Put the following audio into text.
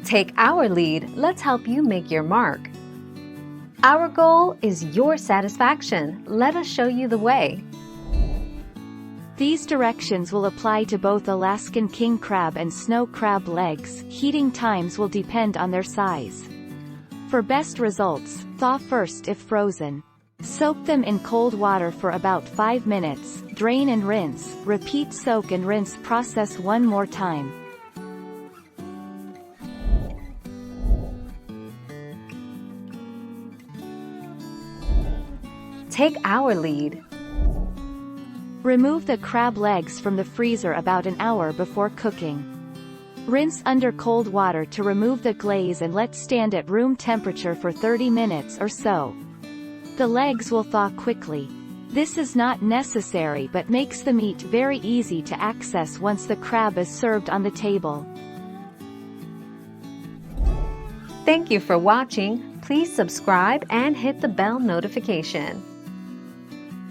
Take our lead, let's help you make your mark. Our goal is your satisfaction. Let us show you the way. These directions will apply to both Alaskan king crab and snow crab legs. Heating times will depend on their size. For best results, thaw first if frozen. Soak them in cold water for about 5 minutes, drain and rinse, repeat soak and rinse process one more time. Take our lead. Remove the crab legs from the freezer about an hour before cooking. Rinse under cold water to remove the glaze and let stand at room temperature for 30 minutes or so. The legs will thaw quickly. This is not necessary but makes the meat very easy to access once the crab is served on the table. Thank you for watching. Please subscribe and hit the bell notification.